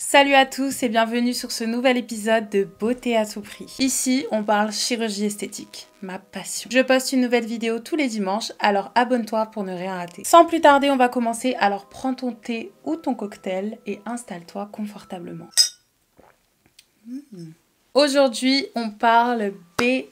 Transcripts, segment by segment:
Salut à tous et bienvenue sur ce nouvel épisode de Beauté à tout prix. Ici, on parle chirurgie esthétique, ma passion. Je poste une nouvelle vidéo tous les dimanches, alors abonne-toi pour ne rien rater. Sans plus tarder, on va commencer, alors prends ton thé ou ton cocktail et installe-toi confortablement. Aujourd'hui, on parle BBL.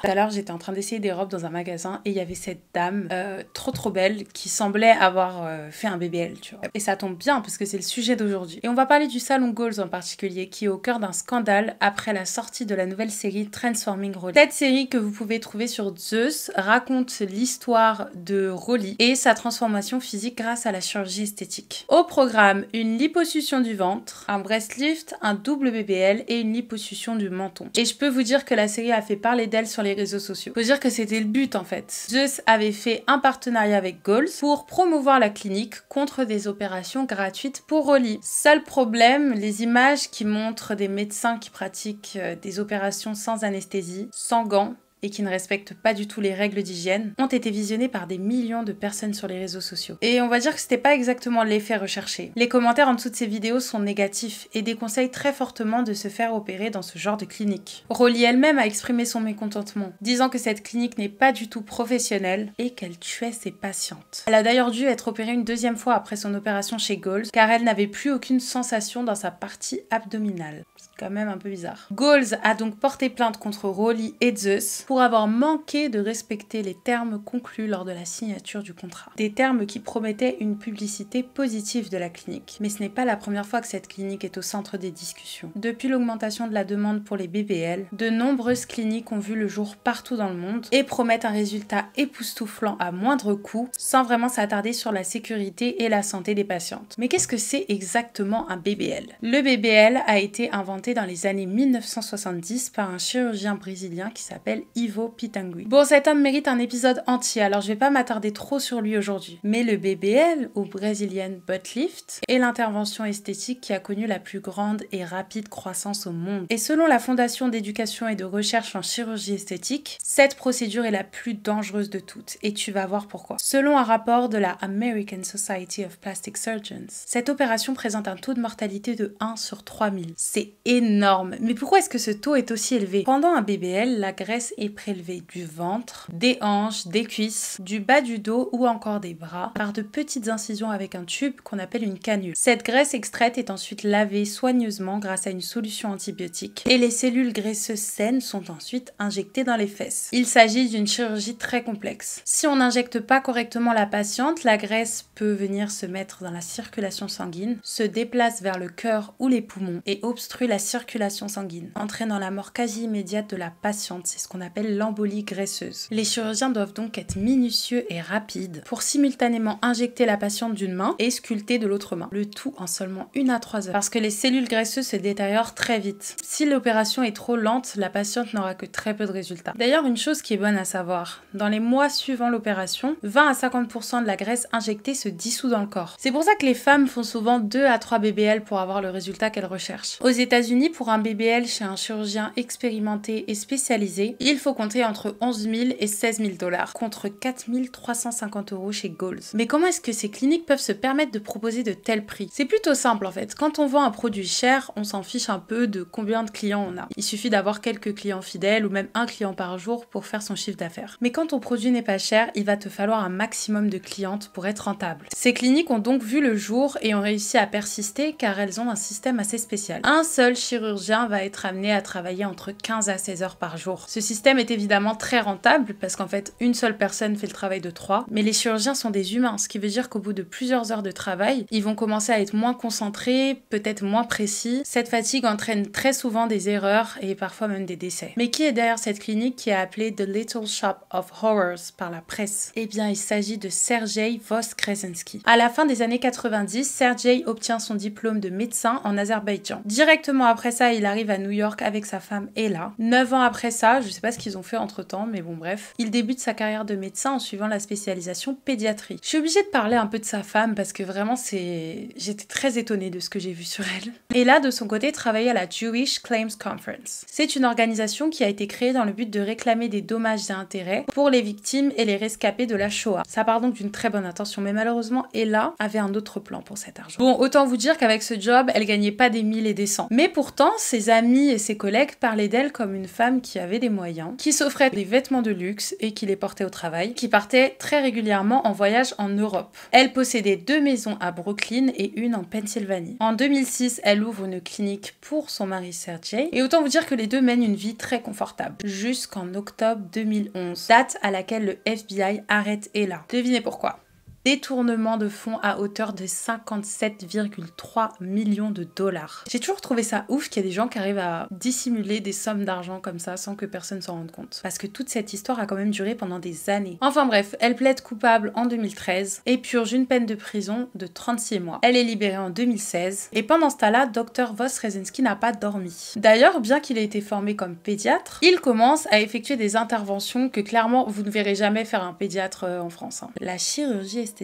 Tout à l'heure, j'étais en train d'essayer des robes dans un magasin et il y avait cette dame trop belle qui semblait avoir fait un BBL, tu vois. Et ça tombe bien parce que c'est le sujet d'aujourd'hui. Et on va parler du salon Goals en particulier qui est au cœur d'un scandale après la sortie de la nouvelle série Transforming Rolly. Cette série que vous pouvez trouver sur Zeus raconte l'histoire de Rolly et sa transformation physique grâce à la chirurgie esthétique. Au programme, une liposuction du ventre, un breast lift, un double BBL et une liposuction du menton. Et je peux vous dire que la série a fait parler d'elle sur les réseaux sociaux. Faut dire que c'était le but en fait. Zeus avait fait un partenariat avec Goals pour promouvoir la clinique contre des opérations gratuites pour Rolly. Seul problème, les images qui montrent des médecins qui pratiquent des opérations sans anesthésie, sans gants, et qui ne respectent pas du tout les règles d'hygiène, ont été visionnés par des millions de personnes sur les réseaux sociaux. Et on va dire que c'était pas exactement l'effet recherché. Les commentaires en dessous de ces vidéos sont négatifs et déconseillent très fortement de se faire opérer dans ce genre de clinique. Rolly elle-même a exprimé son mécontentement, disant que cette clinique n'est pas du tout professionnelle et qu'elle tuait ses patientes. Elle a d'ailleurs dû être opérée une deuxième fois après son opération chez Goals, car elle n'avait plus aucune sensation dans sa partie abdominale. C'est quand même un peu bizarre. Goals a donc porté plainte contre Rolly et Zeus pour avoir manqué de respecter les termes conclus lors de la signature du contrat. Des termes qui promettaient une publicité positive de la clinique. Mais ce n'est pas la première fois que cette clinique est au centre des discussions. Depuis l'augmentation de la demande pour les BBL, de nombreuses cliniques ont vu le jour partout dans le monde et promettent un résultat époustouflant à moindre coût, sans vraiment s'attarder sur la sécurité et la santé des patientes. Mais qu'est-ce que c'est exactement un BBL? Le BBL a été inventé dans les années 1970 par un chirurgien brésilien qui s'appelle Ivo Pitangui. Bon, cet homme mérite un épisode entier, alors je vais pas m'attarder trop sur lui aujourd'hui. Mais le BBL, ou Brazilian Butt Lift, est l'intervention esthétique qui a connu la plus grande et rapide croissance au monde. Et selon la Fondation d'éducation et de recherche en chirurgie esthétique, cette procédure est la plus dangereuse de toutes, et tu vas voir pourquoi. Selon un rapport de la American Society of Plastic Surgeons, cette opération présente un taux de mortalité de 1 sur 3000. C'est énorme. Mais pourquoi est-ce que ce taux est aussi élevé? Pendant un BBL, la graisse est prélevée du ventre, des hanches, des cuisses, du bas du dos ou encore des bras par de petites incisions avec un tube qu'on appelle une canule. Cette graisse extraite est ensuite lavée soigneusement grâce à une solution antibiotique et les cellules graisseuses saines sont ensuite injectées dans les fesses. Il s'agit d'une chirurgie très complexe. Si on n'injecte pas correctement la patiente, la graisse peut venir se mettre dans la circulation sanguine, se déplace vers le cœur ou les poumons et obstrue la circulation sanguine, entraînant la mort quasi immédiate de la patiente. C'est ce qu'on appelle l'embolie graisseuse. Les chirurgiens doivent donc être minutieux et rapides pour simultanément injecter la patiente d'une main et sculpter de l'autre main. Le tout en seulement 1 à 3 heures parce que les cellules graisseuses se détériorent très vite. Si l'opération est trop lente, la patiente n'aura que très peu de résultats. D'ailleurs, une chose qui est bonne à savoir, dans les mois suivant l'opération, 20 à 50% de la graisse injectée se dissout dans le corps. C'est pour ça que les femmes font souvent 2 à 3 BBL pour avoir le résultat qu'elles recherchent. Aux États-Unis, pour un BBL chez un chirurgien expérimenté et spécialisé, il faut compter entre 11 000 et 16 000 $ contre 4 350 € chez Goals. Mais comment est-ce que ces cliniques peuvent se permettre de proposer de tels prix? C'est plutôt simple en fait. Quand on vend un produit cher, on s'en fiche un peu de combien de clients on a. Il suffit d'avoir quelques clients fidèles ou même un client par jour pour faire son chiffre d'affaires. Mais quand ton produit n'est pas cher, il va te falloir un maximum de clientes pour être rentable. Ces cliniques ont donc vu le jour et ont réussi à persister car elles ont un système assez spécial. Un seul chirurgien va être amené à travailler entre 15 à 16 heures par jour. Ce système est évidemment très rentable parce qu'en fait une seule personne fait le travail de 3, mais les chirurgiens sont des humains, ce qui veut dire qu'au bout de plusieurs heures de travail, ils vont commencer à être moins concentrés, peut-être moins précis. Cette fatigue entraîne très souvent des erreurs et parfois même des décès. Mais qui est derrière cette clinique qui est appelée The Little Shop of Horrors par la presse? Eh bien, il s'agit de Sergei Voskresensky. À la fin des années 90, Sergei obtient son diplôme de médecin en Azerbaïdjan. Directement après ça, il arrive à New York avec sa femme Ella. 9 ans après ça, je sais pas ce qu'il qu'ils ont fait entre temps, mais bon bref. Il débute sa carrière de médecin en suivant la spécialisation pédiatrie. Je suis obligée de parler un peu de sa femme parce que vraiment j'étais très étonnée de ce que j'ai vu sur elle. Et là, de son côté, travaillait à la Jewish Claims Conference. C'est une organisation qui a été créée dans le but de réclamer des dommages et intérêts pour les victimes et les rescapés de la Shoah. Ça part donc d'une très bonne intention, mais malheureusement, Ella avait un autre plan pour cet argent. Bon, autant vous dire qu'avec ce job, elle gagnait pas des 1000 et des 100. Mais pourtant, ses amis et ses collègues parlaient d'elle comme une femme qui avait des moyens, qui s'offrait des vêtements de luxe et qui les portait au travail, qui partait très régulièrement en voyage en Europe. Elle possédait 2 maisons à Brooklyn et une en Pennsylvanie. En 2006, elle ouvre une clinique pour son mari Sergey, et autant vous dire que les deux mènent une vie très confortable, jusqu'en octobre 2011, date à laquelle le FBI arrête Ella. Devinez pourquoi? Détournement de fonds à hauteur de 57,3 millions de dollars. J'ai toujours trouvé ça ouf qu'il y ait des gens qui arrivent à dissimuler des sommes d'argent comme ça sans que personne s'en rende compte. Parce que toute cette histoire a quand même duré pendant des années. Enfin bref, elle plaide coupable en 2013 et purge une peine de prison de 36 mois. Elle est libérée en 2016 et pendant ce temps-là, Dr. Voss-Rezinski n'a pas dormi. D'ailleurs, bien qu'il ait été formé comme pédiatre, il commence à effectuer des interventions que clairement vous ne verrez jamais faire un pédiatre en France. La chirurgie esthétique.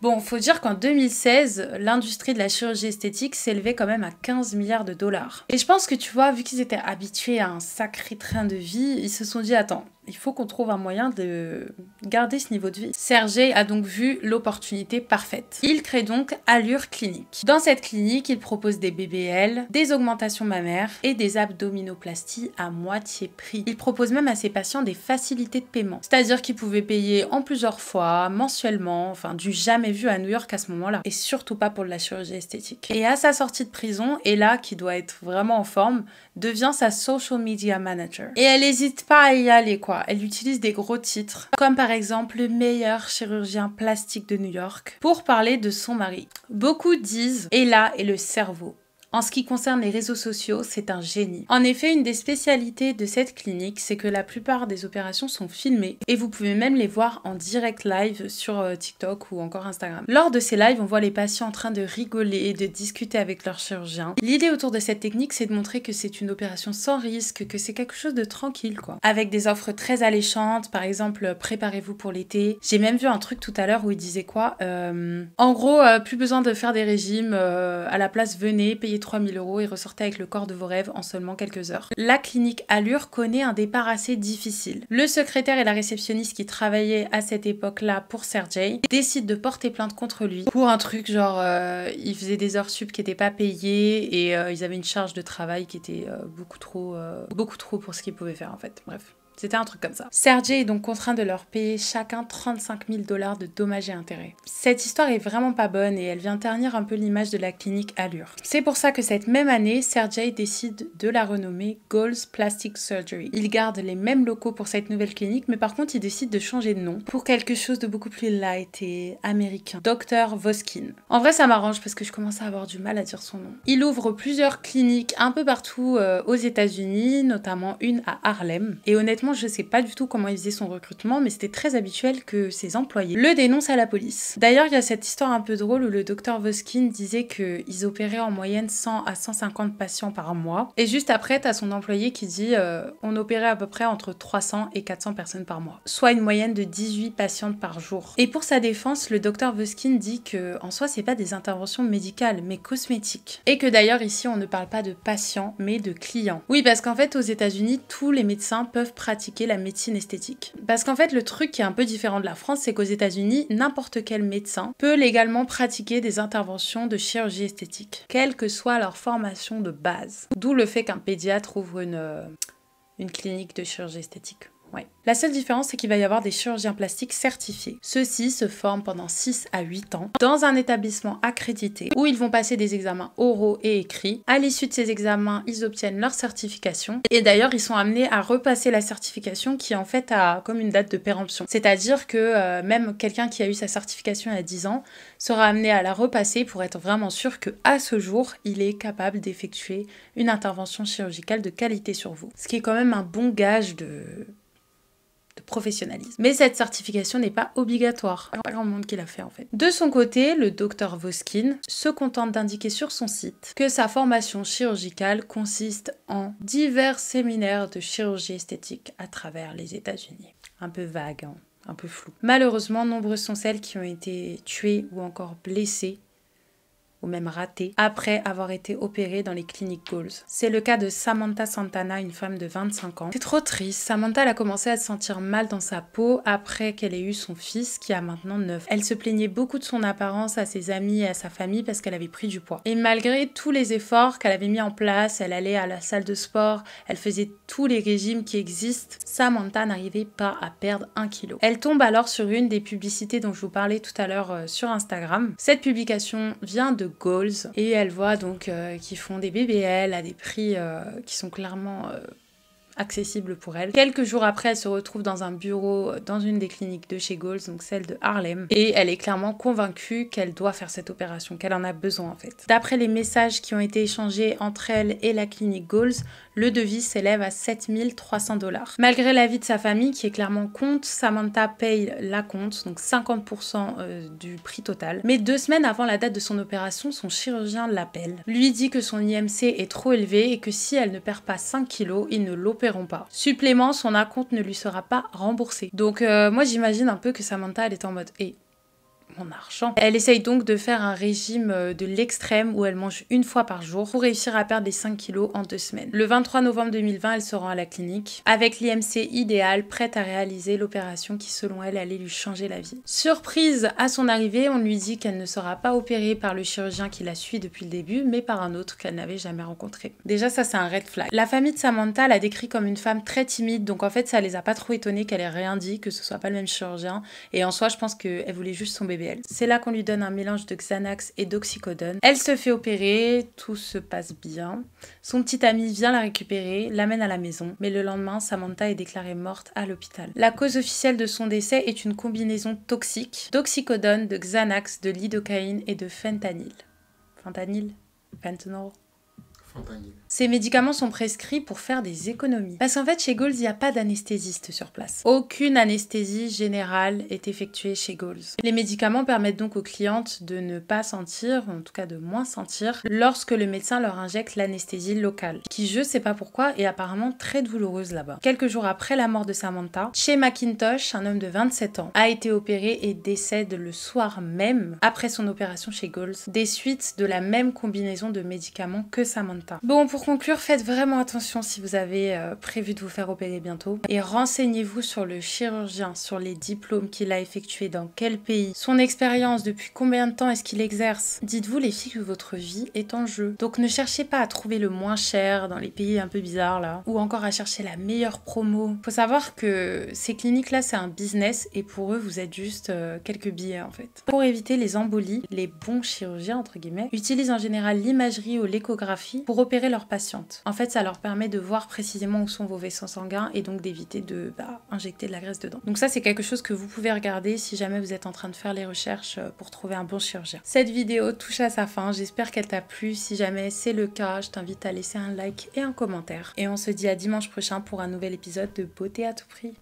Bon, faut dire qu'en 2016, l'industrie de la chirurgie esthétique s'élevait quand même à 15 milliards de dollars. Et je pense que tu vois, vu qu'ils étaient habitués à un sacré train de vie, ils se sont dit, attends, il faut qu'on trouve un moyen de garder ce niveau de vie. Sergey a donc vu l'opportunité parfaite. Il crée donc Allure Clinique. Dans cette clinique, il propose des BBL, des augmentations mammaires et des abdominoplasties à moitié prix. Il propose même à ses patients des facilités de paiement. C'est-à-dire qu'ils pouvaient payer en plusieurs fois, mensuellement, enfin du jamais vu à New York à ce moment-là. Et surtout pas pour de la chirurgie esthétique. Et à sa sortie de prison, Ella, qui doit être vraiment en forme, devient sa social media manager. Et elle n'hésite pas à y aller, quoi. Elle utilise des gros titres, comme par exemple le meilleur chirurgien plastique de New York, pour parler de son mari. Beaucoup disent Ella est le cerveau. En ce qui concerne les réseaux sociaux, c'est un génie. En effet, une des spécialités de cette clinique, c'est que la plupart des opérations sont filmées et vous pouvez même les voir en direct live sur TikTok ou encore Instagram. Lors de ces lives, on voit les patients en train de rigoler et de discuter avec leur chirurgien. L'idée autour de cette technique, c'est de montrer que c'est une opération sans risque, que c'est quelque chose de tranquille, quoi. Avec des offres très alléchantes, par exemple, préparez-vous pour l'été. J'ai même vu un truc tout à l'heure où il disait quoi en gros, plus besoin de faire des régimes, à la place, venez, payez 3000 € et ressortez avec le corps de vos rêves en seulement quelques heures. La clinique Allure connaît un départ assez difficile. Le secrétaire et la réceptionniste qui travaillaient à cette époque-là pour Sergey décident de porter plainte contre lui pour un truc genre il faisait des heures sup qui n'étaient pas payées et ils avaient une charge de travail qui était beaucoup trop pour ce qu'ils pouvaient faire en fait. Bref. C'était un truc comme ça. Sergey est donc contraint de leur payer chacun 35 000 $ de dommages et intérêts. Cette histoire est vraiment pas bonne et elle vient ternir un peu l'image de la clinique Allure. C'est pour ça que cette même année, Sergey décide de la renommer Gold's Plastic Surgery. Il garde les mêmes locaux pour cette nouvelle clinique, mais par contre, il décide de changer de nom pour quelque chose de beaucoup plus light et américain. Dr. Voskin. En vrai, ça m'arrange parce que je commence à avoir du mal à dire son nom. Il ouvre plusieurs cliniques un peu partout aux États-Unis, notamment une à Harlem. Et honnêtement, je sais pas du tout comment il faisait son recrutement, mais c'était très habituel que ses employés le dénoncent à la police. D'ailleurs, il y a cette histoire un peu drôle où le docteur Voskin disait qu'ils opéraient en moyenne 100 à 150 patients par mois. Et juste après, t'as son employé qui dit on opérait à peu près entre 300 et 400 personnes par mois. Soit une moyenne de 18 patientes par jour. Et pour sa défense, le docteur Voskin dit que en soi, c'est pas des interventions médicales, mais cosmétiques. Et que d'ailleurs, ici, on ne parle pas de patients, mais de clients. Oui, parce qu'en fait, aux États-Unis, tous les médecins peuvent pratiquer la médecine esthétique. Parce qu'en fait, le truc qui est un peu différent de la France, c'est qu'aux États-Unis, n'importe quel médecin peut légalement pratiquer des interventions de chirurgie esthétique, quelle que soit leur formation de base. D'où le fait qu'un pédiatre ouvre une clinique de chirurgie esthétique. Ouais. La seule différence, c'est qu'il va y avoir des chirurgiens plastiques certifiés. Ceux-ci se forment pendant 6 à 8 ans dans un établissement accrédité où ils vont passer des examens oraux et écrits. À l'issue de ces examens, ils obtiennent leur certification et d'ailleurs, ils sont amenés à repasser la certification qui en fait a comme une date de péremption. C'est-à-dire que même quelqu'un qui a eu sa certification il y a 10 ans sera amené à la repasser pour être vraiment sûr qu'à ce jour, il est capable d'effectuer une intervention chirurgicale de qualité sur vous. Ce qui est quand même un bon gage de professionnalisme. Mais cette certification n'est pas obligatoire. Il n'y a pas grand monde qui l'a fait en fait. De son côté, le docteur Voskin se contente d'indiquer sur son site que sa formation chirurgicale consiste en divers séminaires de chirurgie esthétique à travers les États-Unis. Un peu vague, hein, un peu flou. Malheureusement, nombreuses sont celles qui ont été tuées ou encore blessées ou même ratée, après avoir été opérée dans les cliniques Goals. C'est le cas de Samantha Santana, une femme de 25 ans. C'est trop triste. Samantha elle a commencé à se sentir mal dans sa peau après qu'elle ait eu son fils qui a maintenant 9 ans. Elle se plaignait beaucoup de son apparence à ses amis et à sa famille parce qu'elle avait pris du poids. Et malgré tous les efforts qu'elle avait mis en place, elle allait à la salle de sport, elle faisait tous les régimes qui existent, Samantha n'arrivait pas à perdre 1 kg. Elle tombe alors sur une des publicités dont je vous parlais tout à l'heure sur Instagram. Cette publication vient de Goals et elle voit donc qu'ils font des BBL à des prix qui sont clairement accessible pour elle. Quelques jours après, elle se retrouve dans un bureau dans une des cliniques de chez Goals, donc celle de Harlem, et elle est clairement convaincue qu'elle doit faire cette opération, qu'elle en a besoin en fait. D'après les messages qui ont été échangés entre elle et la clinique Goals, le devis s'élève à 7 300 $. Malgré l'avis de sa famille qui est clairement contre, Samantha paye la compte, donc 50% du prix total. Mais 2 semaines avant la date de son opération, son chirurgien l'appelle, lui dit que son IMC est trop élevé et que si elle ne perd pas 5 kilos, il ne l'opérera pas. Supplément, son acompte ne lui sera pas remboursé. Donc moi j'imagine un peu que Samantha elle est en mode mon argent. Elle essaye donc de faire un régime de l'extrême où elle mange 1 fois par jour pour réussir à perdre les 5 kilos en 2 semaines. Le 23 novembre 2020, elle se rend à la clinique avec l'IMC idéal, prête à réaliser l'opération qui selon elle allait lui changer la vie. Surprise à son arrivée, on lui dit qu'elle ne sera pas opérée par le chirurgien qui la suit depuis le début, mais par un autre qu'elle n'avait jamais rencontré. Déjà ça c'est un red flag. La famille de Samantha l'a décrit comme une femme très timide, donc en fait ça les a pas trop étonnés qu'elle ait rien dit, que ce soit pas le même chirurgien, et en soi je pense qu'elle voulait juste son bébé. C'est là qu'on lui donne un mélange de Xanax et d'oxycodone. Elle se fait opérer, tout se passe bien. Son petit ami vient la récupérer, l'amène à la maison, mais le lendemain, Samantha est déclarée morte à l'hôpital. La cause officielle de son décès est une combinaison toxique d'oxycodone, de Xanax, de lidocaïne et de fentanyl. Fentanyl? Fentanyl? Fentanyl. Ces médicaments sont prescrits pour faire des économies. Parce qu'en fait, chez Goals, il n'y a pas d'anesthésiste sur place. Aucune anesthésie générale est effectuée chez Goals. Les médicaments permettent donc aux clientes de ne pas sentir, en tout cas de moins sentir, lorsque le médecin leur injecte l'anesthésie locale, qui, je sais pas pourquoi, est apparemment très douloureuse là-bas. Quelques jours après la mort de Samantha, Shea McIntosh, un homme de 27 ans, a été opéré et décède le soir même, après son opération chez Goals, des suites de la même combinaison de médicaments que Samantha. Bon, pour conclure, faites vraiment attention si vous avez prévu de vous faire opérer bientôt et renseignez-vous sur le chirurgien, sur les diplômes qu'il a effectués, dans quel pays, son expérience, depuis combien de temps est-ce qu'il exerce. Dites-vous les filles que votre vie est en jeu. Donc ne cherchez pas à trouver le moins cher dans les pays un peu bizarres là, ou encore à chercher la meilleure promo. Faut savoir que ces cliniques là c'est un business et pour eux vous êtes juste quelques billets en fait. Pour éviter les embolies, les bons chirurgiens entre guillemets utilisent en général l'imagerie ou l'échographie pour opérer leurs patientes. En fait, ça leur permet de voir précisément où sont vos vaisseaux sanguins et donc d'éviter de injecter de la graisse dedans. Donc ça, c'est quelque chose que vous pouvez regarder si jamais vous êtes en train de faire les recherches pour trouver un bon chirurgien. Cette vidéo touche à sa fin. J'espère qu'elle t'a plu. Si jamais c'est le cas, je t'invite à laisser un like et un commentaire. Et on se dit à dimanche prochain pour un nouvel épisode de Beauté à tout prix.